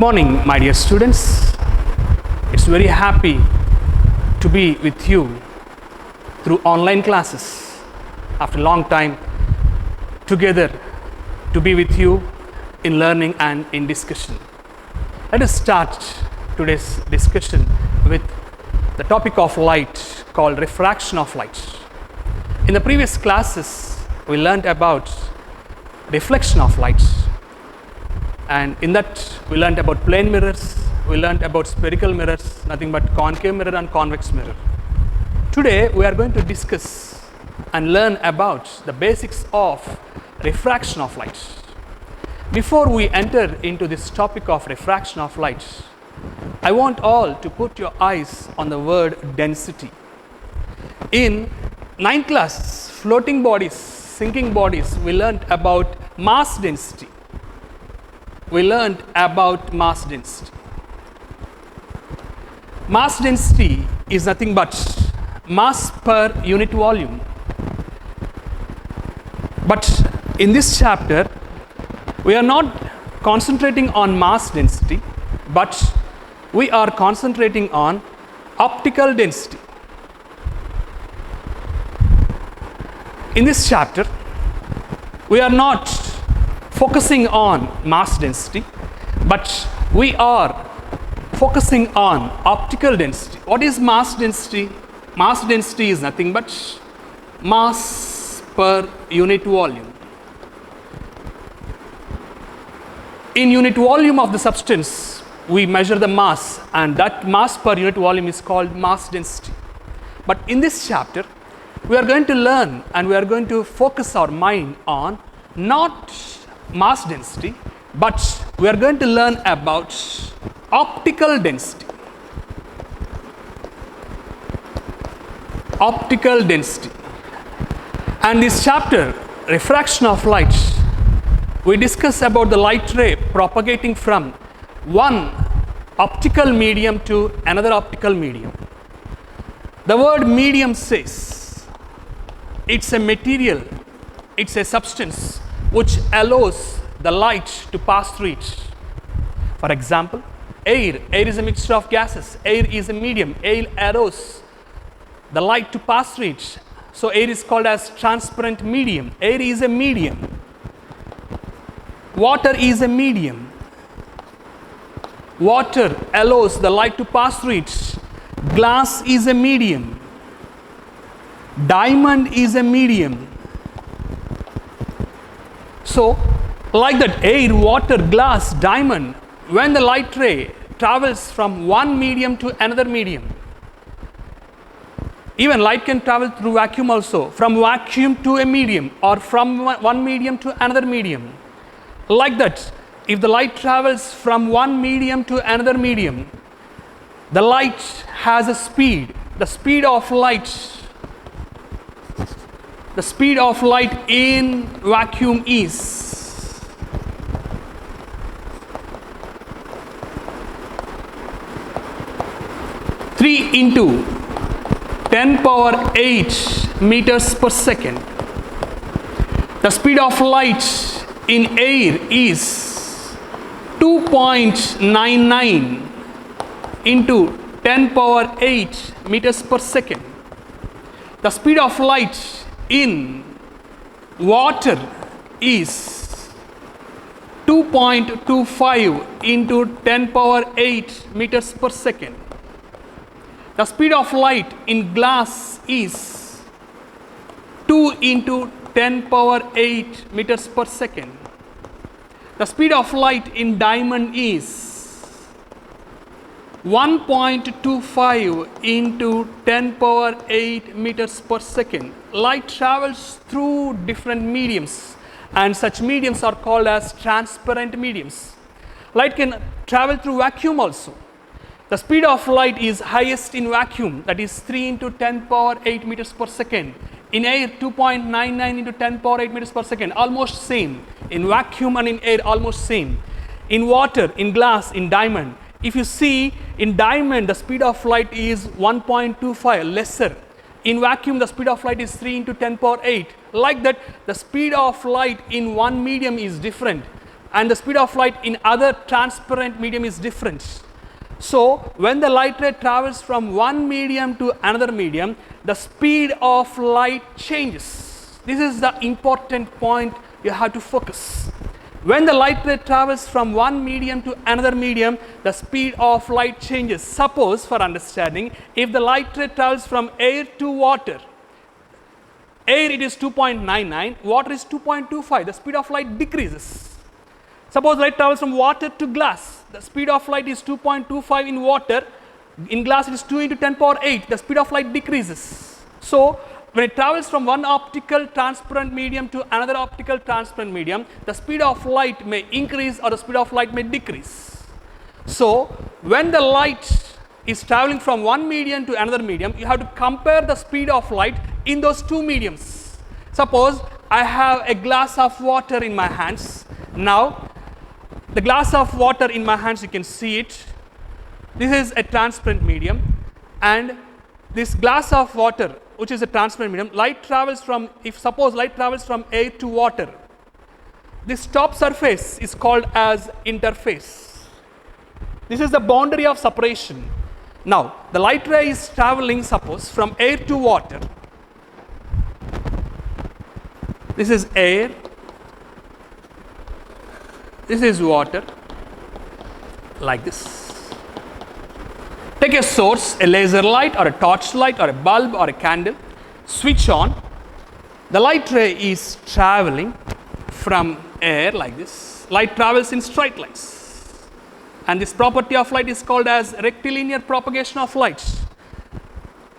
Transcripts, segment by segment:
morning, my dear students. It's very happy to be with you through online classes after a long time together to be with you in learning and in discussion. Let us start today's discussion with the topic of light called refraction of light. In the previous classes, we learned about reflection of light, and in that we learned about plane mirrors, we learned about spherical mirrors, nothing but concave mirror and convex mirror. Today we are going to discuss and learn about the basics of refraction of light. Before we enter into this topic of refraction of light, I want all to put your eyes on the word density. In 9th class, floating bodies, sinking bodies, we learned about mass density. Mass density is nothing but mass per unit volume. But in this chapter, we are not concentrating on mass density, but we are concentrating on optical density. In this chapter, we are not focusing on mass density, but we are focusing on optical density. What is mass density? Mass density is nothing but mass per unit volume. In unit volume of the substance, we measure the mass, and that mass per unit volume is called mass density. But in this chapter, we are going to learn and we are going to focus our mind on not mass density, but we are going to learn about optical density. Optical density. And this chapter, refraction of light, we discuss about the light ray propagating from one optical medium to another optical medium. The word medium says it's a material, it's a substance which allows the light to pass through it. For example, air is a mixture of gases. Air is a medium. Air allows the light to pass through it. So air is called as transparent medium. Air is a medium. Water is a medium. Water allows the light to pass through it. Glass is a medium. Diamond is a medium. So, like that, air, water, glass, diamond, when the light ray travels from one medium to another medium, even light can travel through vacuum also, from vacuum to a medium or from one medium to another medium. Like that, if the light travels from one medium to another medium, the light has a speed. The speed of light in vacuum is three into 10 power 8 meters per second. The speed of light in air is 2.99 into 10 power 8 meters per second. The speed of light in water is 2.25 into 10 power 8 meters per second. The speed of light in glass is 2 into 10 power 8 meters per second. The speed of light in diamond is 1.25 into 10 power 8 meters per second. Light travels through different mediums, and such mediums are called as transparent mediums. Light can travel through vacuum also. The speed of light is highest in vacuum, that is 3 into 10 power 8 meters per second. In air, 2.99 into 10 power 8 meters per second, almost same. In vacuum and in air, almost same. In water, in glass, in diamond, if you see, in diamond, the speed of light is 1.25, lesser. In vacuum, the speed of light is 3 into 10 power 8. Like that, the speed of light in one medium is different. and the speed of light in other transparent medium is different. So when the light ray travels from one medium to another medium, the speed of light changes. This is the important point you have to focus. When the light ray travels from one medium to another medium, the speed of light changes. Suppose, for understanding, if the light ray travels from air to water, air it is 2.99, water is 2.25, the speed of light decreases. Suppose light travels from water to glass, the speed of light is 2.25 in water, in glass it is 2 into 10 power 8, the speed of light decreases. So when it travels from one optical transparent medium to another optical transparent medium, the speed of light may increase or the speed of light may decrease. So when the light is traveling from one medium to another medium, you have to compare the speed of light in those two mediums. Suppose I have a glass of water in my hands. Now the glass of water in my hands, you can see it. This is a transparent medium, and this glass of water, which is a transparent medium, light travels from, if suppose light travels from air to water, this top surface is called as interface. This is the boundary of separation. Now the light ray is traveling, suppose, from air to water. This is air, this is water, like this. Take a source, a laser light or a torch light or a bulb or a candle, switch on. The light ray is traveling from air like this. Light travels in straight lines, and this property of light is called as rectilinear propagation of light.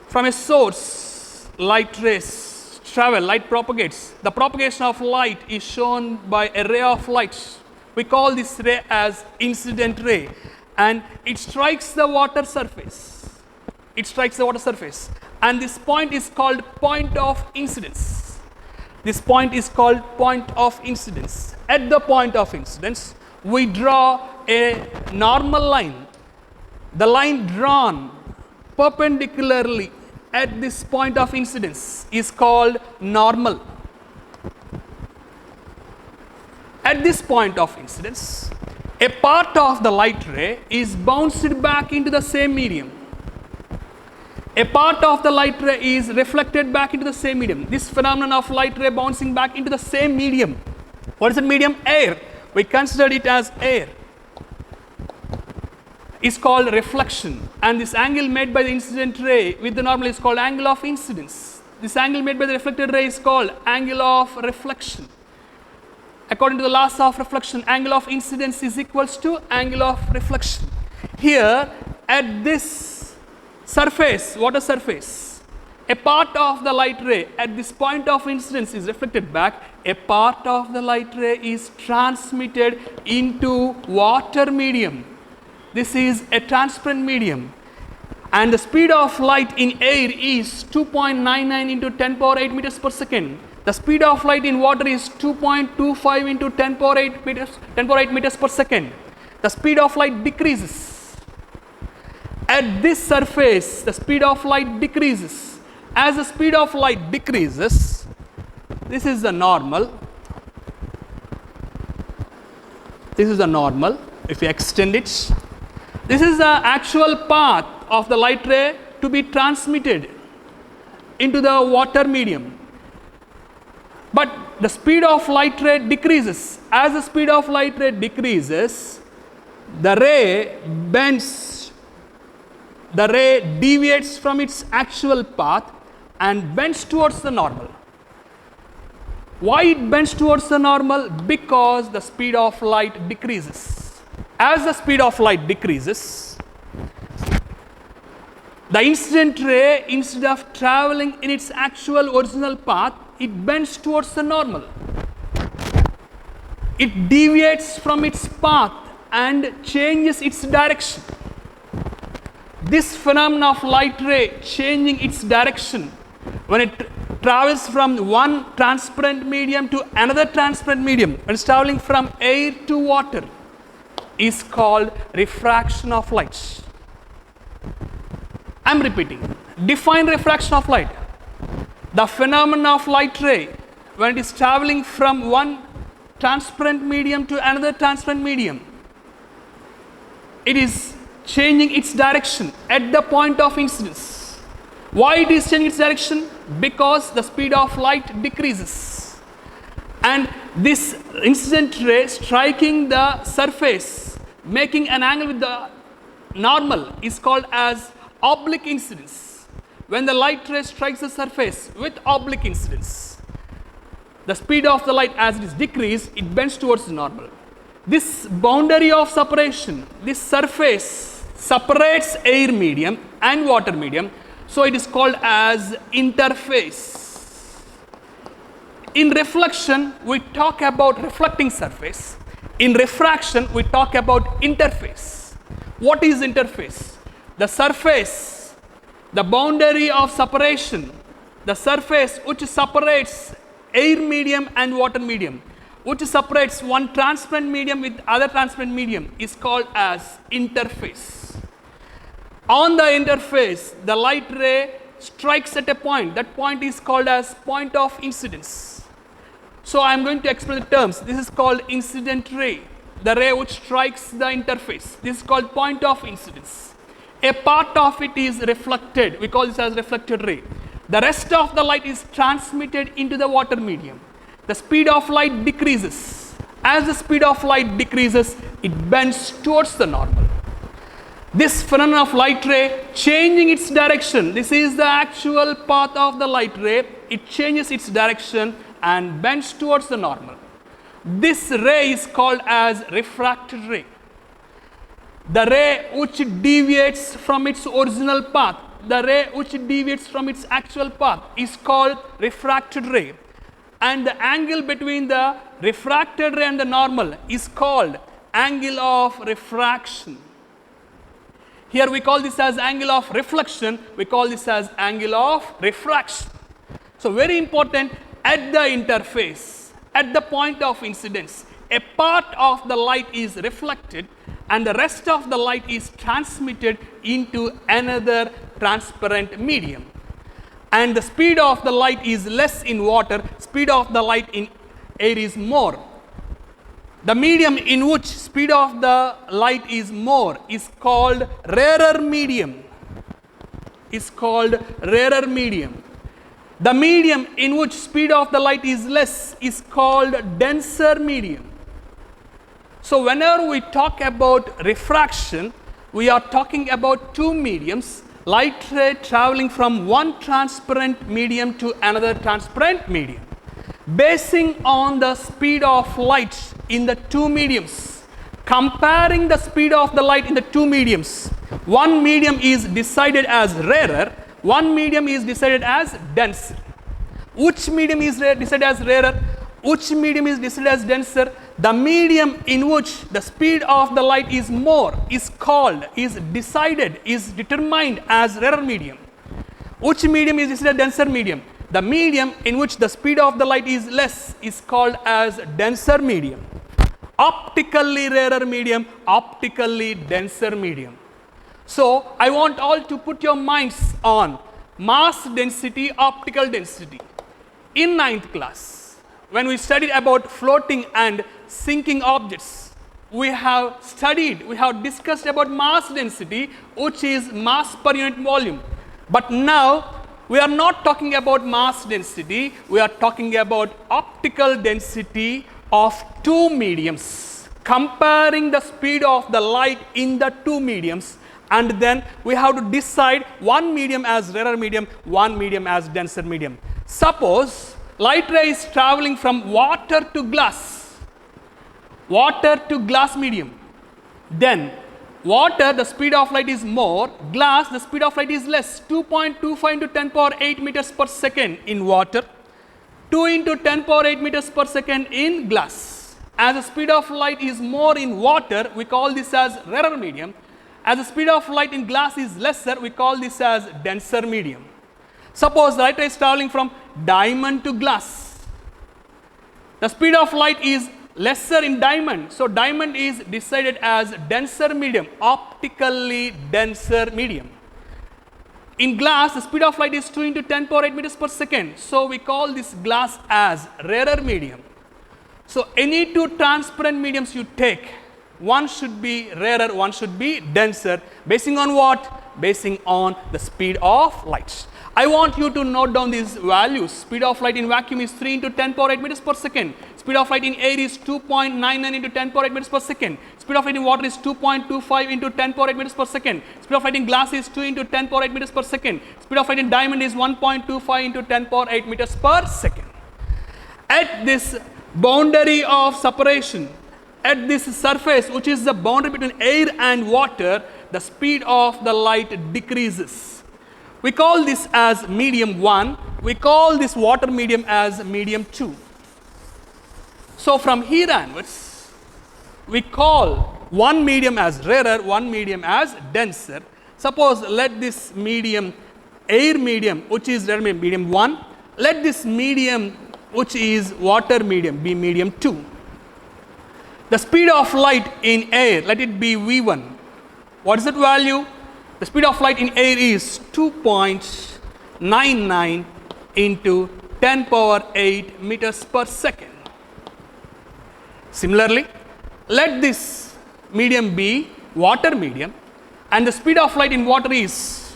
From a source, light rays travel, light propagates. The propagation of light is shown by a ray of light. We call this ray as incident ray, and it strikes the water surface. It strikes the water surface, and this point is called point of incidence. This point is called point of incidence. At the point of incidence, we draw a normal line. The line drawn perpendicularly at this point of incidence is called normal. At this point of incidence, a part of the light ray is bounced back into the same medium. A part of the light ray is reflected back into the same medium. This phenomenon of light ray bouncing back into the same medium, what is that medium? Air. We considered it as air. Is called reflection, and this angle made by the incident ray with the normal is called angle of incidence. This angle made by the reflected ray is called angle of reflection. According to the laws of reflection, angle of incidence is equals to angle of reflection. Here at this surface, water surface, a part of the light ray at this point of incidence is reflected back, a part of the light ray is transmitted into water medium. This is a transparent medium, and the speed of light in air is 2.99 into 10 power 8 meters per second. The speed of light in water is 2.25 into 10 power 8 meters per second. The speed of light decreases. At this surface, the speed of light decreases. As the speed of light decreases, this is the normal. This is the normal. If you extend it, this is the actual path of the light ray to be transmitted into the water medium. But the speed of light ray decreases. As the speed of light ray decreases, the ray bends, the ray deviates from its actual path and bends towards the normal. Why it bends towards the normal? Because the speed of light decreases. As the speed of light decreases, the incident ray, instead of traveling in its actual original path, it bends towards the normal. It deviates from its path and changes its direction. This phenomenon of light ray changing its direction when it travels from one transparent medium to another transparent medium, when it's traveling from air to water, is called refraction of light. I am repeating. Define refraction of light. The phenomenon of light ray when it is traveling from one transparent medium to another transparent medium, it is changing its direction at the point of incidence. Why it is changing its direction? Because the speed of light decreases. And this incident ray striking the surface, making an angle with the normal, is called as oblique incidence. When the light ray strikes the surface with oblique incidence, the speed of the light as it is decreased, it bends towards the normal. This boundary of separation, this surface separates air medium and water medium, so it is called as interface. In reflection, we talk about reflecting surface. In refraction, we talk about interface. What is interface? The surface, the boundary of separation, the surface which separates air medium and water medium, which separates one transparent medium with other transparent medium, is called as interface. On the interface, the light ray strikes at a point. That point is called as point of incidence. So I am going to explain the terms. This is called incident ray, the ray which strikes the interface. This is called point of incidence. A part of it is reflected. We call this as reflected ray. The rest of the light is transmitted into the water medium. The speed of light decreases. As the speed of light decreases, it bends towards the normal. This phenomenon of light ray changing its direction. This is the actual path of the light ray. It changes its direction and bends towards the normal. This ray is called as refracted ray. The ray which deviates from its original path, the ray which deviates from its actual path, is called refracted ray. And the angle between the refracted ray and the normal is called angle of refraction. Here we call this as angle of reflection, we call this as angle of refraction. So very important, at the interface, at the point of incidence, a part of the light is reflected and the rest of the light is transmitted into another transparent medium. And the speed of the light is less in water, speed of the light in air is more. The medium in which speed of the light is more is called rarer medium. Is called rarer medium. The medium in which speed of the light is less is called denser medium. So whenever we talk about refraction, we are talking about two mediums, light ray traveling from one transparent medium to another transparent medium. Basing on the speed of light in the two mediums, comparing the speed of the light in the two mediums, one medium is decided as rarer, one medium is decided as denser. Which medium is decided as rarer? Which medium is decided as denser? The medium in which the speed of the light is more is called, is decided, is determined as rarer medium. Which medium is decided as denser medium? The medium in which the speed of the light is less is called as denser medium. Optically rarer medium, optically denser medium. So I want all to put your minds on mass density, optical density. In 9th class, when we studied about floating and sinking objects, we have discussed about mass density, which is mass per unit volume. But now we are not talking about mass density, we are talking about optical density of two mediums, comparing the speed of the light in the two mediums, and then we have to decide one medium as rarer medium, one medium as denser medium. Suppose light ray is traveling from water to glass medium. Then water, the speed of light is more, glass, the speed of light is less, 2.25 into 10 power 8 meters per second in water, 2 into 10 power 8 meters per second in glass. As the speed of light is more in water, we call this as rarer medium. As the speed of light in glass is lesser, we call this as denser medium. Suppose the light ray is traveling from diamond to glass. The speed of light is lesser in diamond, so diamond is decided as denser medium, optically denser medium. In glass, the speed of light is 2 into 10 power 8 meters per second, so we call this glass as rarer medium. So any two transparent mediums you take, one should be rarer, one should be denser, basing on what? Basing on the speed of light. I want you to note down these values. Speed of light in vacuum is 3 into 10 power 8 meters per second. Speed of light in air is 2.99 into 10 power 8 meters per second. Speed of light in water is 2.25 into 10 power 8 meters per second. Speed of light in glass is 2 into 10 power 8 meters per second. Speed of light in diamond is 1.25 into 10 power 8 meters per second. At this boundary of separation, at this surface which is the boundary between air and water, the speed of the light decreases. We call this as medium 1, we call this water medium as medium 2. So from here onwards, we call one medium as rarer, one medium as denser. Suppose let this medium, air medium, which is medium 1, let this medium which is water medium be medium 2. The speed of light in air, let it be V1. What is that value? The speed of light in air is 2.99 into 10 power 8 meters per second. Similarly, let this medium be water medium, and the speed of light in water is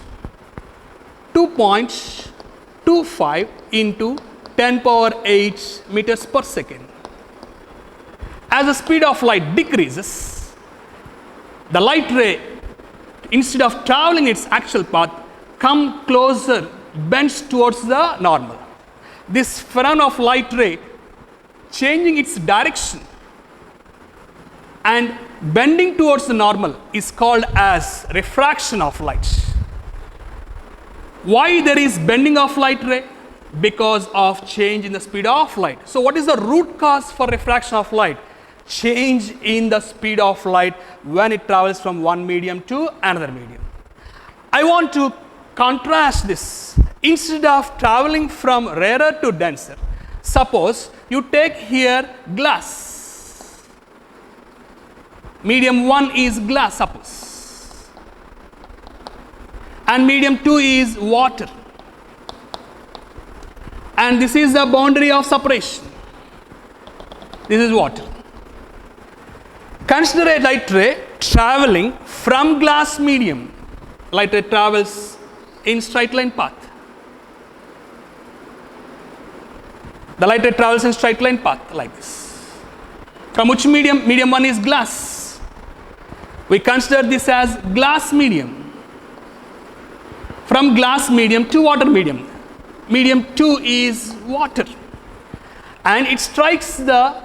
2.25 into 10 power 8 meters per second. As the speed of light decreases, the light ray, instead of traveling its actual path, come closer, bends towards the normal. This phenomenon of light ray changing its direction and bending towards the normal is called as refraction of light. Why there is bending of light ray? Because of change in the speed of light. So what is the root cause for refraction of light? Change in the speed of light when it travels from one medium to another medium. I want to contrast this. Instead of traveling from rarer to denser, suppose you take here glass. Medium 1 is glass, suppose, and medium 2 is water, and this is the boundary of separation. This is water. Consider a light ray traveling from glass medium. Light ray travels in straight line path. The light ray travels in straight line path like this. From which medium? Medium 1 is glass. We consider this as glass medium. From glass medium to water medium. Medium 2 is water. And it strikes the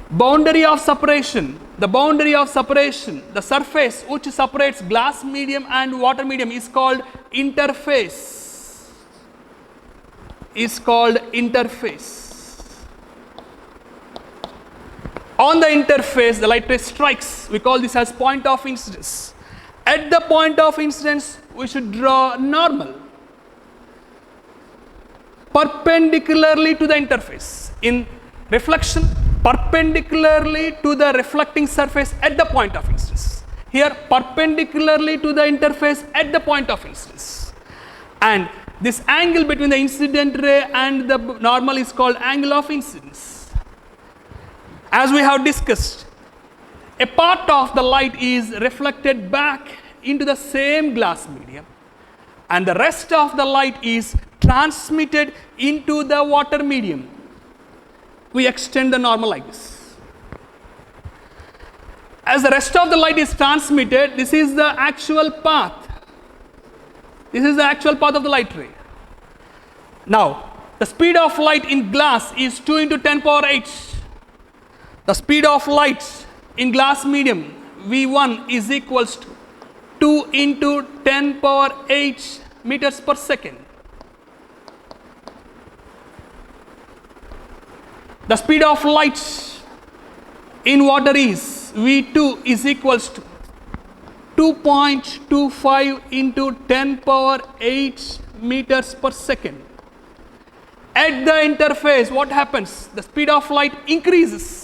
boundary of separation. The boundary of separation, the surface which separates glass medium and water medium is called interface. Is called interface. On the interface, the light ray strikes. We call this as point of incidence. At the point of incidence, we should draw normal perpendicularly to the interface. In reflection, perpendicularly to the reflecting surface at the point of incidence. Here, perpendicularly to the interface at the point of incidence. And this angle between the incident ray and the normal is called angle of incidence. As we have discussed, a part of the light is reflected back into the same glass medium, and the rest of the light is transmitted into the water medium. We extend the normal like this. As the rest of the light is transmitted, this is the actual path. This is the actual path of the light ray. Now, the speed of light in glass is 2 into 10 power 8. The speed of light in glass medium, V1, is equals to 2 into 10 power 8 meters per second. The speed of light in water is V2 is equals to 2.25 into 10 power 8 meters per second. At the interface, what happens? The speed of light increases.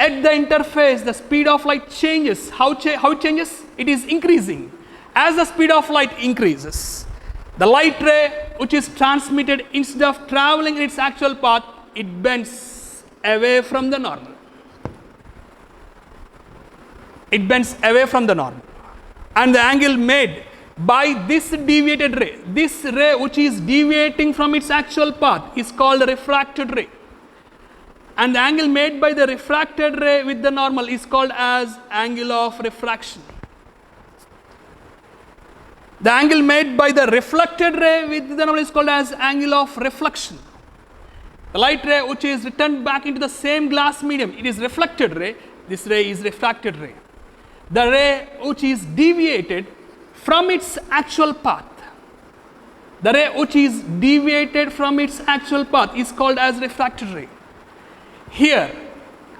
At the interface, the speed of light changes. How it changes? It is increasing. As the speed of light increases, the light ray which is transmitted, instead of traveling in its actual path, it bends away from the normal. It bends away from the normal. And the angle made by this deviated ray, this ray which is deviating from its actual path, is called a refracted ray. And the angle made by the refracted ray with the normal is called as angle of refraction. The angle made by the reflected ray with the normal is called as angle of reflection. The light ray which is returned back into the same glass medium, it is reflected ray. This ray is refracted ray. The ray which is deviated from its actual path, the ray which is deviated from its actual path is called as refracted ray. Here,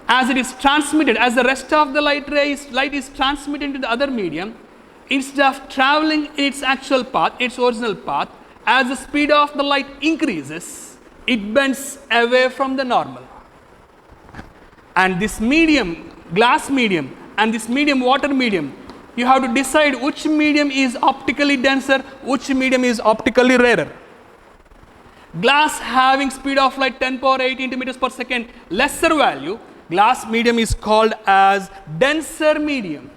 as it is transmitted, as the rest of the light is transmitted into the other medium, instead of traveling its actual path, its original path, as the speed of the light increases, it bends away from the normal. And this medium, glass medium, and this medium, water medium, you have to decide which medium is optically denser, which medium is optically rarer. Glass having speed of light 10 power 18 meters per second, lesser value, glass medium is called as denser medium.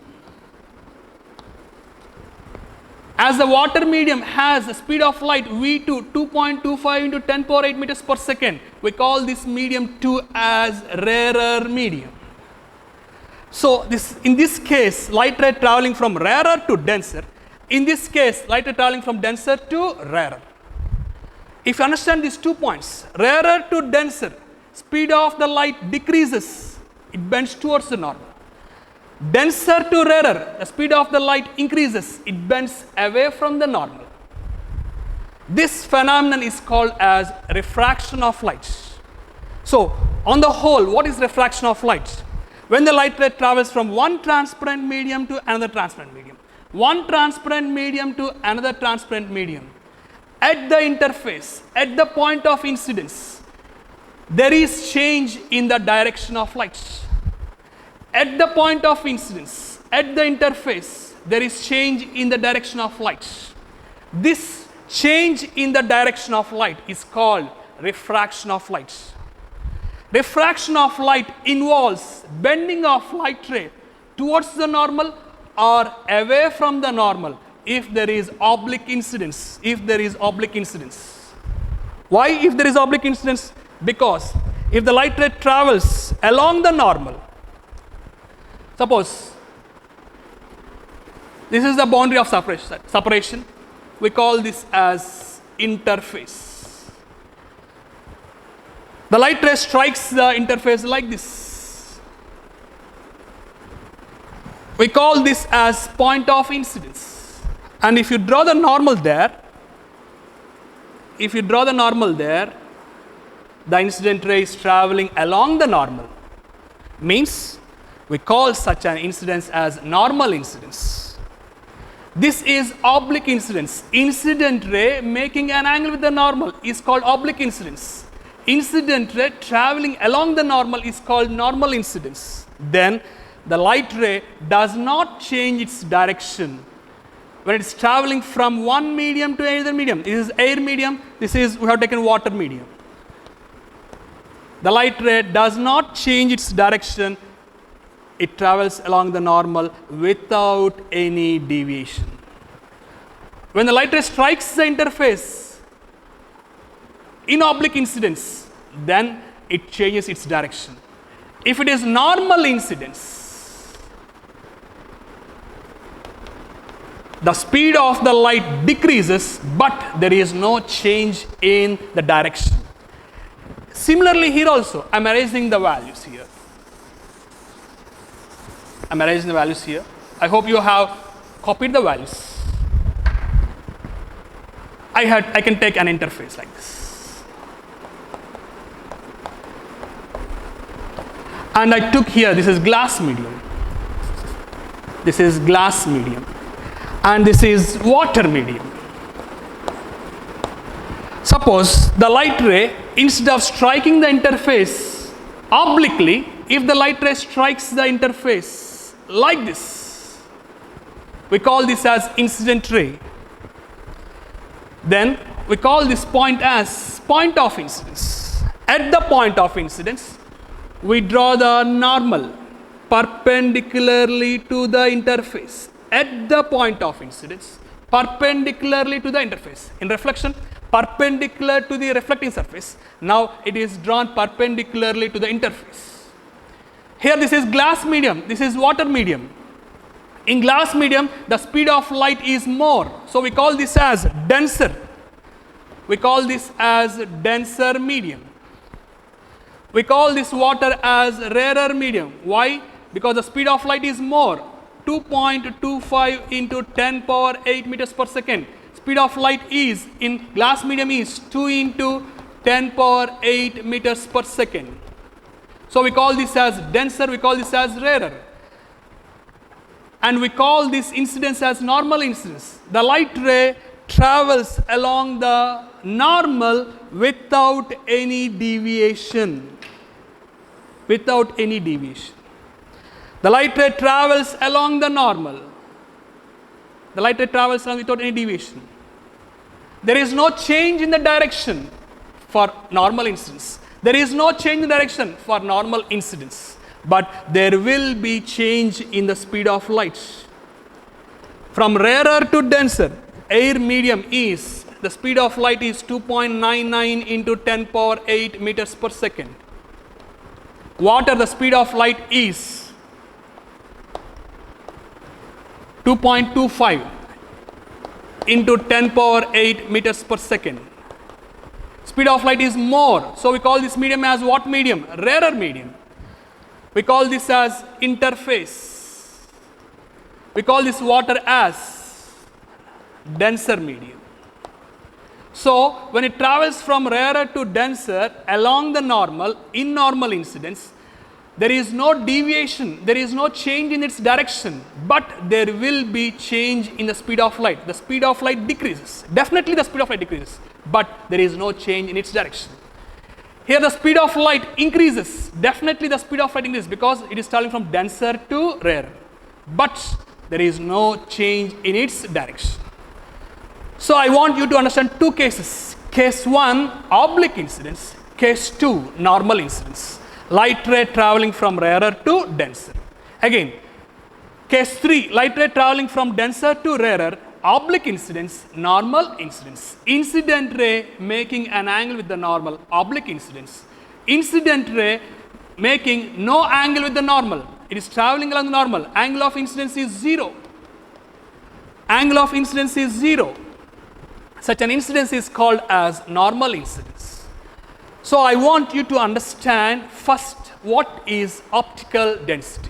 As the water medium has a speed of light V2 2.25 into 10 power 8 meters per second, we call this medium 2 as rarer medium. So in this case, light ray traveling from rarer to denser. In this case, light ray traveling from denser to rarer. If you understand these 2 points, rarer to denser, speed of the light decreases, it bends towards the normal. Denser to rarer, the speed of the light increases, it bends away from the normal. This phenomenon is called as refraction of light. So, on the whole, what is refraction of light? When the light ray travels from one transparent medium to another transparent medium, one transparent medium to another transparent medium, at the interface, at the point of incidence, there is change in the direction of light. At the point of incidence, at the interface, there is change in the direction of light. This change in the direction of light is called refraction of light. Refraction of light involves bending of light ray towards the normal or away from the normal if there is oblique incidence. If there is oblique incidence. Why if there is oblique incidence? Because if the light ray travels along the normal, suppose this is the boundary of separation, we call this as interface. The light ray strikes the interface like this. We call this as point of incidence. And if you draw the normal there, the incident ray is traveling along the normal. Means we call such an incidence as normal incidence. This is oblique incidence. Incident ray making an angle with the normal is called oblique incidence. Incident ray traveling along the normal is called normal incidence. Then the light ray does not change its direction when it is traveling from one medium to another medium. This is air medium, we have taken water medium. The light ray does not change its direction, it travels along the normal without any deviation. When the light ray strikes the interface in oblique incidence, then it changes its direction. If it is normal incidence, the speed of the light decreases, but there is no change in the direction. Similarly here also, I am erasing the values here. I hope you have copied the values. I can take an interface like this. And I took here, this is glass medium. And this is water medium. Suppose the light ray, instead of striking the interface obliquely, if the light ray strikes the interface like this, we call this as incident ray. Then we call this point as point of incidence. At the point of incidence, we draw the normal perpendicularly to the interface at the point of incidence, perpendicularly to the interface. In reflection, perpendicular to the reflecting surface. Now it is drawn perpendicularly to the interface. Here this is glass medium, this is water medium. In glass medium, the speed of light is more. So we call this as denser. We call this as denser medium. We call this water as rarer medium. Why? Because the speed of light is more. 2.25 into 10 power 8 meters per second. Speed of light is in glass medium is 2 into 10 power 8 meters per second. So we call this as denser, we call this as rarer. And we call this incidence as normal incidence. The light ray travels along the normal without any deviation. Without any deviation. The light ray travels along the normal. The light ray travels along without any deviation. There is no change in the direction for normal incidence. There is no change in direction for normal incidence. But there will be change in the speed of light. From rarer to denser, air medium is, the speed of light is 2.99 into 10 power 8 meters per second. Water, the speed of light is 2.25 into 10 power 8 meters per second. Speed of light is more, so we call this medium as what medium? Rarer medium. We call this as interface. We call this water as denser medium. So when it travels from rarer to denser along the normal, in normal incidence, there is no deviation, there is no change in its direction, but there will be change in the speed of light. The speed of light decreases. Definitely the speed of light decreases, but there is no change in its direction. Here the speed of light increases. Definitely the speed of light increases because it is traveling from denser to rarer, but there is no change in its direction. So I want you to understand two cases. Case 1, oblique incidence. Case 2, normal incidence. Light ray traveling from rarer to denser. Again, case 3, light ray traveling from denser to rarer, oblique incidence, normal incidence. Incident ray making an angle with the normal, oblique incidence. Incident ray making no angle with the normal. It is traveling along the normal. Angle of incidence is 0. Angle of incidence is 0. Such an incidence is called as normal incidence. So I want you to understand first what is optical density.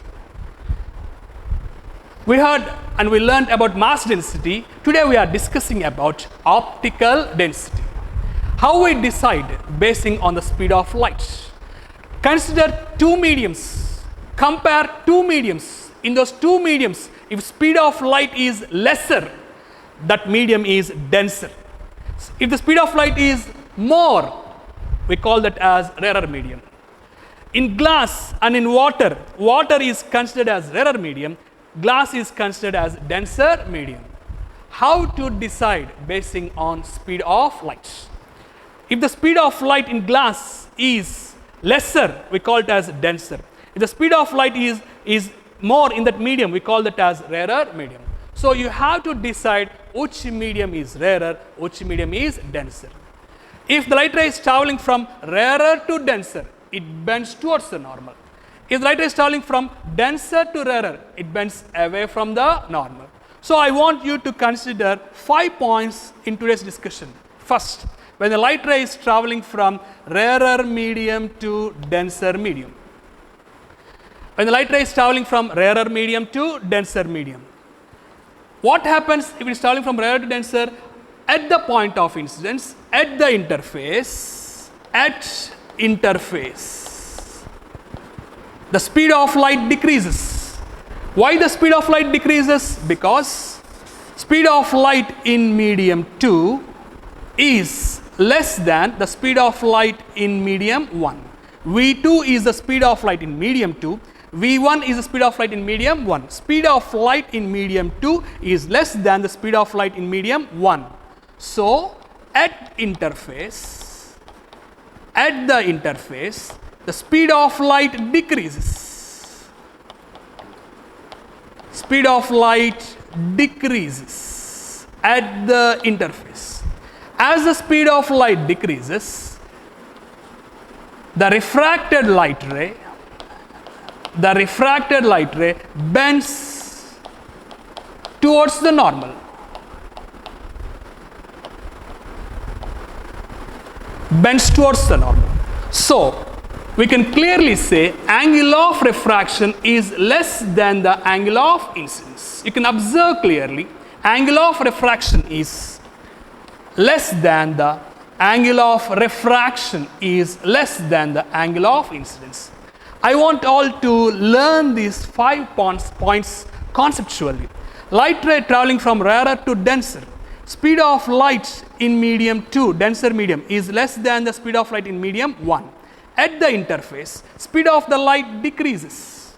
We heard and we learned about mass density. Today we are discussing about optical density. How we decide basing on the speed of light. Consider two mediums. Compare two mediums. In those two mediums, if speed of light is lesser, that medium is denser. If the speed of light is more, we call that as rarer medium. In glass and in water, water is considered as rarer medium, glass is considered as denser medium. How to decide basing on speed of light? If the speed of light in glass is lesser, we call it as denser. If the speed of light is more in that medium, we call that as rarer medium. So you have to decide which medium is rarer, which medium is denser. If the light ray is traveling from rarer to denser, it bends towards the normal. If the light ray is traveling from denser to rarer, it bends away from the normal. So I want you to consider 5 points in today's discussion. First, when the light ray is traveling from rarer medium to denser medium. When the light ray is traveling from rarer medium to denser medium. What happens if it is traveling from rarer to denser? At the point of incidence, at the interface, the speed of light decreases. Why the speed of light decreases? Because speed of light in medium 2 is less than the speed of light in medium 1. V2 is the speed of light in medium 2. V1 is the speed of light in medium 1. Speed of light in medium 2 is less than the speed of light in medium 1. So, at the interface, the speed of light decreases. Speed of light decreases at the interface. As the speed of light decreases, the refracted light ray bends towards the normal. Bends towards the normal. So, we can clearly say angle of refraction is less than the angle of incidence. You can observe clearly angle of refraction is less than the angle of refraction is less than the angle of incidence. I want all to learn these 5 points conceptually. Light ray traveling from rarer to denser. Speed of light in medium 2, denser medium, is less than the speed of light in medium 1. At the interface, speed of the light decreases.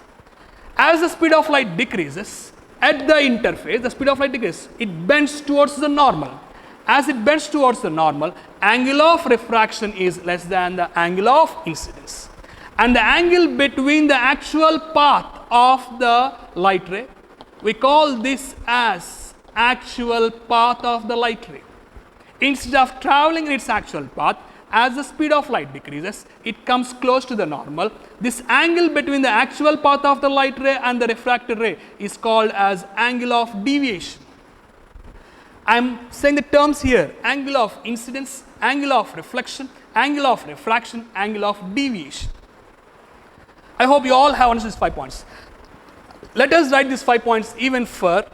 As the speed of light decreases, at the interface, the speed of light decreases. It bends towards the normal. As it bends towards the normal, angle of refraction is less than the angle of incidence. And the angle between the actual path of the light ray, we call this as actual path of the light ray. Instead of traveling in its actual path, as the speed of light decreases, it comes close to the normal. This angle between the actual path of the light ray and the refracted ray is called as angle of deviation. I am saying the terms here: angle of incidence, angle of reflection, angle of refraction, angle of deviation. I hope you all have understood these 5 points. Let us write these 5 points even for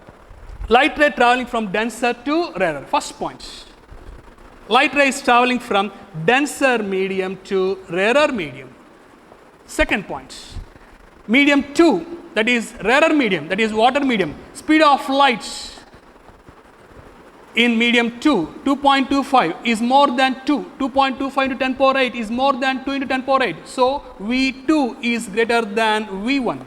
light ray traveling from denser to rarer. First point. Light ray is traveling from denser medium to rarer medium. Second point, medium 2, that is rarer medium, that is water medium, speed of light in medium 2, 2.25 is more than 2, 2.25 into 10 power 8 is more than 2 into 10 power 8. So, V2 is greater than V1.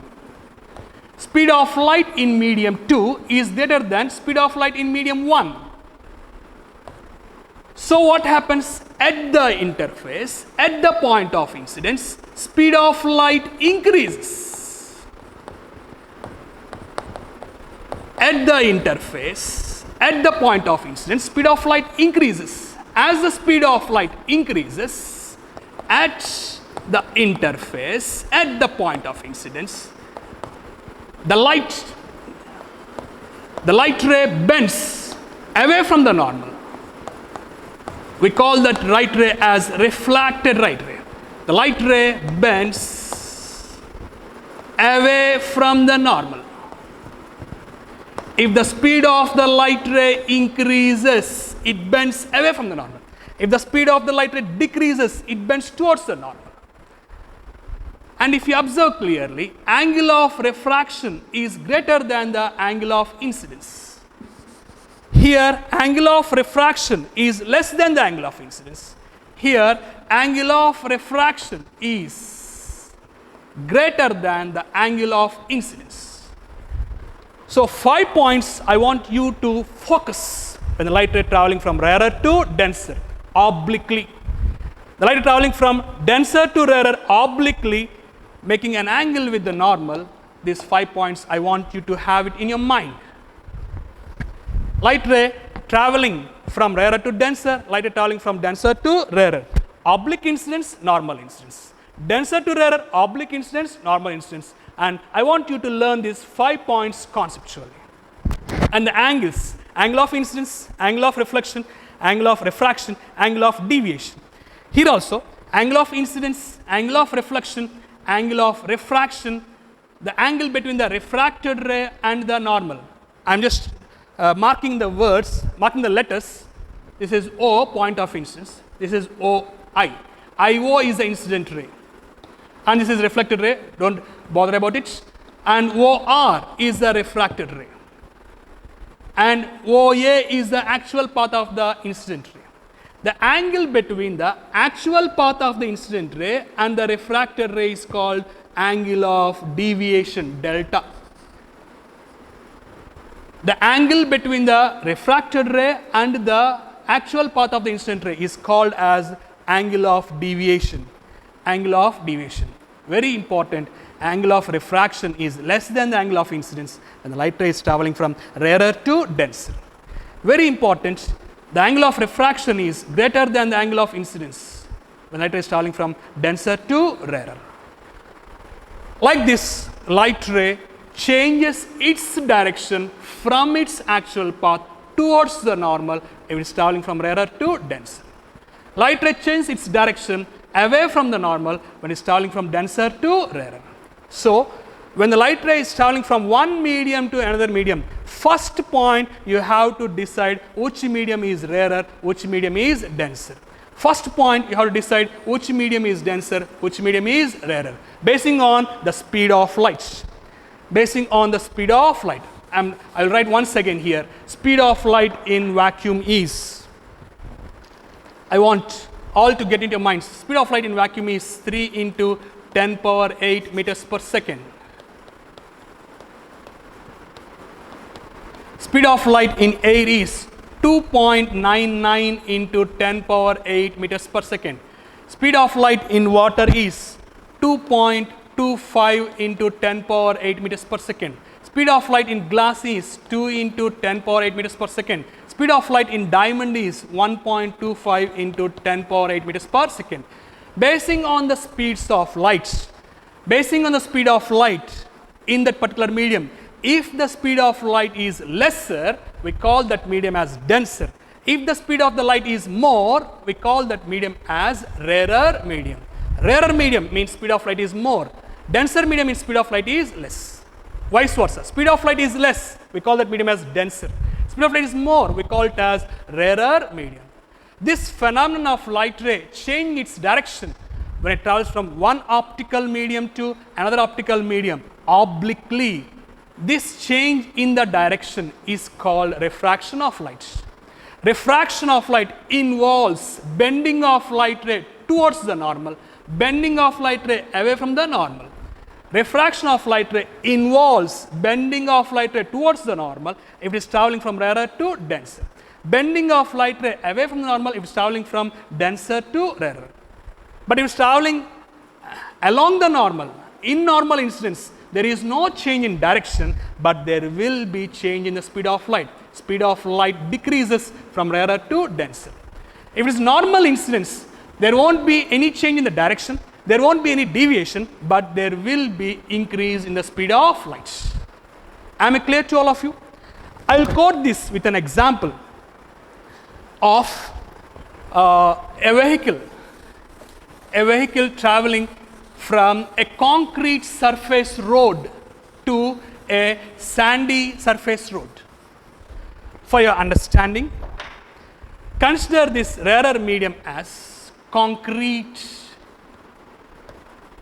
Speed of light in medium 2 is greater than speed of light in medium 1. So, what happens at the interface, at the point of incidence, speed of light increases. At the interface, at the point of incidence, speed of light increases. As the speed of light increases at the interface, at the point of incidence, the light ray bends away from the normal. We call that light ray as refracted light ray. The light ray bends away from the normal. If the speed of the light ray increases, it bends away from the normal. If the speed of the light ray decreases, it bends towards the normal. And if you observe clearly, angle of refraction is greater than the angle of incidence. Here, angle of refraction is less than the angle of incidence. Here, angle of refraction is greater than the angle of incidence. So, 5 points I want you to focus when the light ray traveling from rarer to denser, obliquely. The light ray traveling from denser to rarer obliquely, making an angle with the normal. These 5 points I want you to have it in your mind. Light ray traveling from rarer to denser, light ray traveling from denser to rarer. Oblique incidence, normal incidence. Denser to rarer, oblique incidence, normal incidence. And I want you to learn these 5 points conceptually. And the angles, angle of incidence, angle of reflection, angle of refraction, angle of deviation. Here also, angle of incidence, angle of reflection, angle of refraction, the angle between the refracted ray and the normal. I am just marking the words, marking the letters. This is O, point of incidence. This is OI. IO is the incident ray. And this is reflected ray. Don't bother about it. And OR is the refracted ray. And OA is the actual path of the incident ray. The angle between the actual path of the incident ray and the refracted ray is called angle of deviation, delta. The angle between the refracted ray and the actual path of the incident ray is called as angle of deviation. angle of deviation. Very important, angle of refraction is less than the angle of incidence when the light ray is traveling from rarer to denser. Very important, the angle of refraction is greater than the angle of incidence when light ray is traveling from denser to rarer. Like this, light ray changes its direction from its actual path towards the normal if it is traveling from rarer to denser. Light ray changes its direction away from the normal when it is traveling from denser to rarer. So, when the light ray is traveling from one medium to another medium, first point you have to decide which medium is rarer, which medium is denser. First point you have to decide which medium is denser, which medium is rarer, basing on the speed of light. Basing on the speed of light. I will write once again here, speed of light in vacuum is, I want all to get into your minds, speed of light in vacuum is 3 into 10 power 8 meters per second. Speed of light in air is 2.99 into 10 power 8 meters per second. Speed of light in water is 2.25 into 10 power 8 meters per second. Speed of light in glass is 2 into 10 power 8 meters per second. Speed of light in diamond is 1.25 into 10 power 8 meters per second. Basing on the speeds of light, in that particular medium, if the speed of light is lesser, we call that medium as denser. If the speed of the light is more, we call that medium as rarer medium. Rarer medium means speed of light is more. Denser medium means speed of light is less. Vice versa. Speed of light is less, we call that medium as denser. Speed of light is more, we call it as rarer medium. This phenomenon of light ray changing its direction when it travels from one optical medium to another optical medium obliquely, this change in the direction is called refraction of light. Refraction of light involves bending of light ray towards the normal, bending of light ray away from the normal. Refraction of light ray involves bending of light ray towards the normal if it is traveling from rarer to denser. Bending of light ray away from the normal if it is traveling from denser to rarer. But if it is traveling along the normal, in normal incidence, there is no change in direction, but there will be change in the speed of light. Speed of light decreases from rarer to denser. If it is normal incidence, there won't be any change in the direction, there won't be any deviation, but there will be increase in the speed of light. Am I clear to all of you? I will quote this with an example of a vehicle traveling from a concrete surface road to a sandy surface road. For your understanding, consider this rarer medium as concrete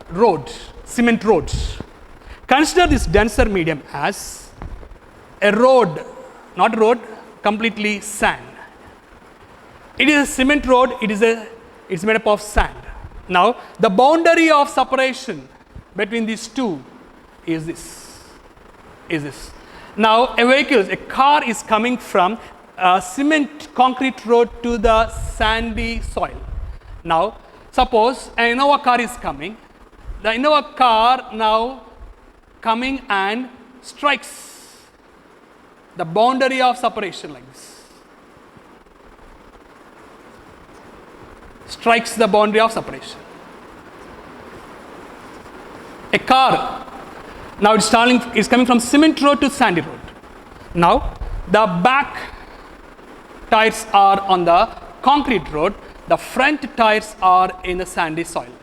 road, cement road. Consider this denser medium as a road, not road, completely sand. It is a cement road, it's made up of sand. Now, the boundary of separation between these two is this. Now, a car is coming from a cement concrete road to the sandy soil. Now, suppose an Innova car is coming. The Innova car now coming and strikes the boundary of separation like this. Strikes the boundary of separation. A car now is coming from cement road to sandy road. Now the back tires are on the concrete road, the front tires are in the sandy soil.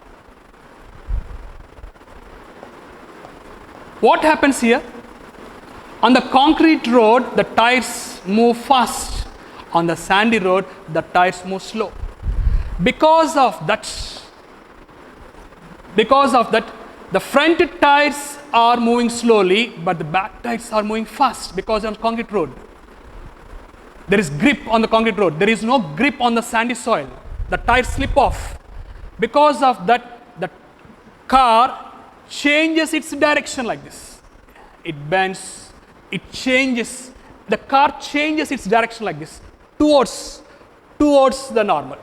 What happens here? On the concrete road, the tires move fast. On the sandy road, the tires move slow. Because of that, the front tires are moving slowly, but the back tires are moving fast because on concrete road. There is grip on the concrete road. There is no grip on the sandy soil. The tires slip off. Because of that, the car changes its direction like this. It bends, it changes. The car changes its direction like this towards the normal.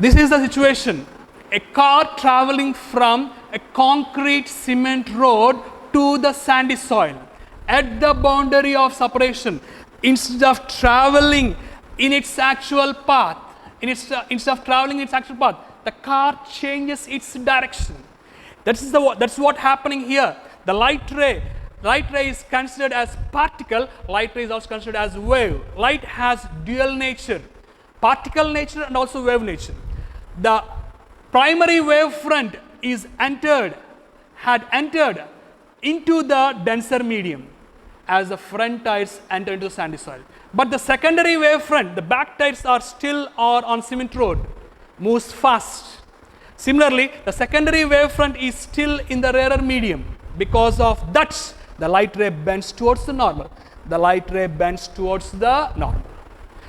This is the situation. A car traveling from a concrete cement road to the sandy soil at the boundary of separation. Instead of traveling in its actual path, the car changes its direction. That's what happening here. The light ray is considered as particle. Light ray is also considered as wave. Light has dual nature, particle nature and also wave nature. The primary wavefront had entered into the denser medium as the front tires enter into sandy soil. But the secondary wavefront, the back tires are still on cement road, moves fast. Similarly, the secondary wavefront is still in the rarer medium. Because of that, the light ray bends towards the normal.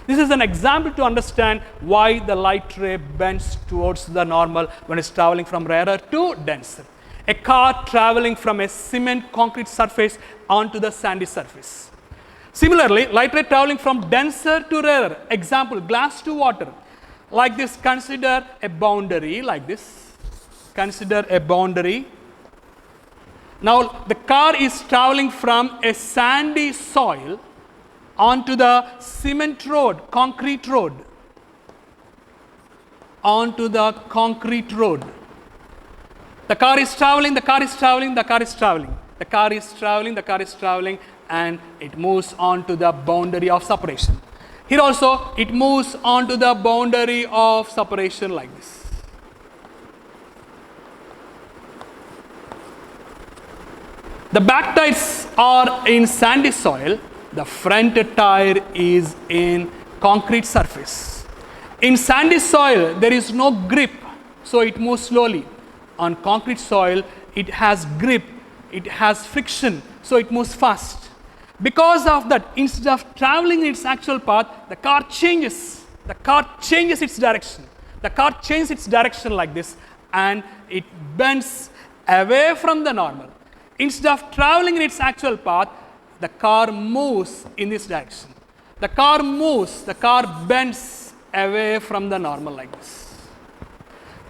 This is an example to understand why the light ray bends towards the normal when it's traveling from rarer to denser. A car traveling from a cement concrete surface onto the sandy surface. Similarly, light ray traveling from denser to rarer. Example, glass to water. Like this, consider a boundary like this. Now, the car is traveling from a sandy soil onto the cement road, concrete road. The car is traveling, and it moves on to the boundary of separation. Here also, it moves on to the boundary of separation like this. The back tires are in sandy soil. The front tire is in concrete surface. In sandy soil, there is no grip, so it moves slowly. On concrete soil, it has grip, it has friction, so it moves fast. Because of that, instead of traveling in its actual path, the car changes its direction. The car changes its direction like this, and it bends away from the normal. Instead of traveling in its actual path, the car moves in this direction. The car bends away from the normal like this.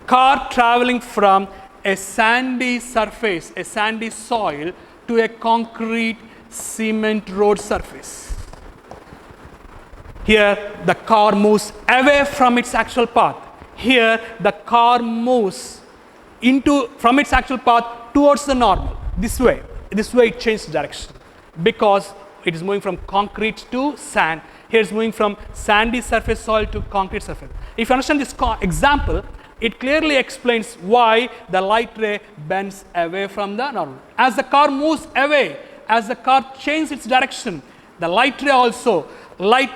Car traveling from a sandy surface, a sandy soil, to a concrete cement road surface. Here, the car moves away from its actual path. Here, the car moves from its actual path towards the normal. This way it changes direction because it is moving from concrete to sand. Here it's moving from sandy surface soil to concrete surface. If you understand this example, it clearly explains why the light ray bends away from the normal. As the car moves away, as the car changes its direction, the light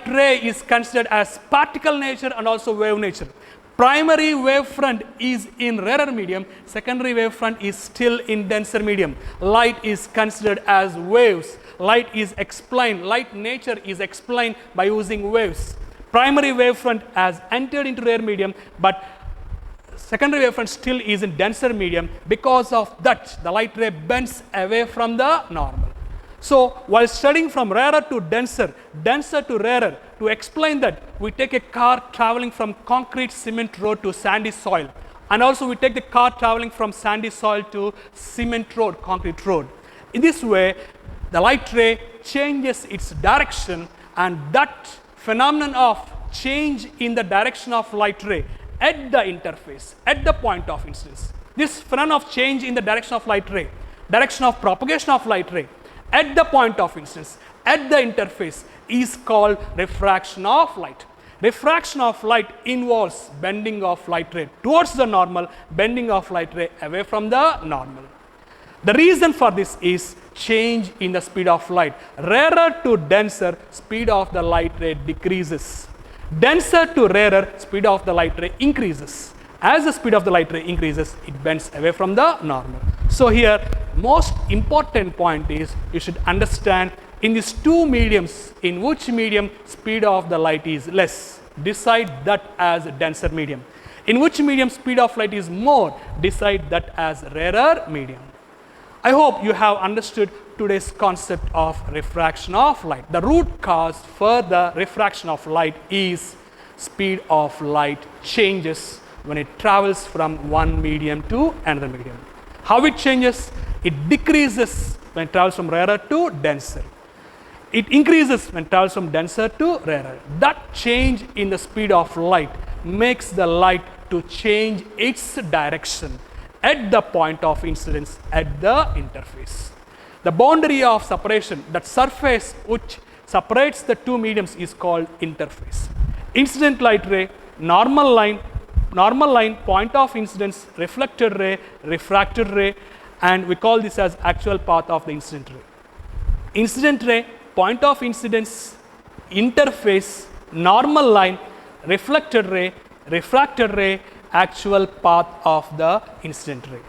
ray is considered as particle nature and also wave nature. Primary wavefront is in rarer medium, secondary wavefront is still in denser medium. Light is considered as waves. Light nature is explained by using waves. Primary wavefront has entered into rare medium, but secondary wavefront still is in denser medium. Because of that, the light ray bends away from the normal. So, while studying from rarer to denser to rarer, to explain that, we take a car traveling from concrete cement road to sandy soil, and also we take the car traveling from sandy soil to cement road, concrete road. In this way, the light ray changes its direction, and that phenomenon of change in the direction of light ray at the interface, at the point of incidence, this phenomenon of change in the direction of light ray, direction of propagation of light ray, at the point of incidence, at the interface, is called refraction of light. Refraction of light involves bending of light ray towards the normal, bending of light ray away from the normal. The reason for this is change in the speed of light. Rarer to denser, speed of the light ray decreases. Denser to rarer, speed of the light ray increases. As the speed of the light ray increases, it bends away from the normal. So here, most important point is you should understand in these two mediums, in which medium speed of the light is less. Decide that as denser medium. In which medium speed of light is more, decide that as rarer medium. I hope you have understood today's concept of refraction of light. The root cause for the refraction of light is speed of light changes when it travels from one medium to another medium. How it changes? It decreases when it travels from rarer to denser. It increases when it travels from denser to rarer. That change in the speed of light makes the light to change its direction at the point of incidence at the interface. The boundary of separation, that surface which separates the two mediums, is called interface. Incident light ray, normal line, point of incidence, reflected ray, refracted ray, and we call this as actual path of the incident ray. Incident ray, point of incidence, interface, normal line, reflected ray, refracted ray, actual path of the incident ray.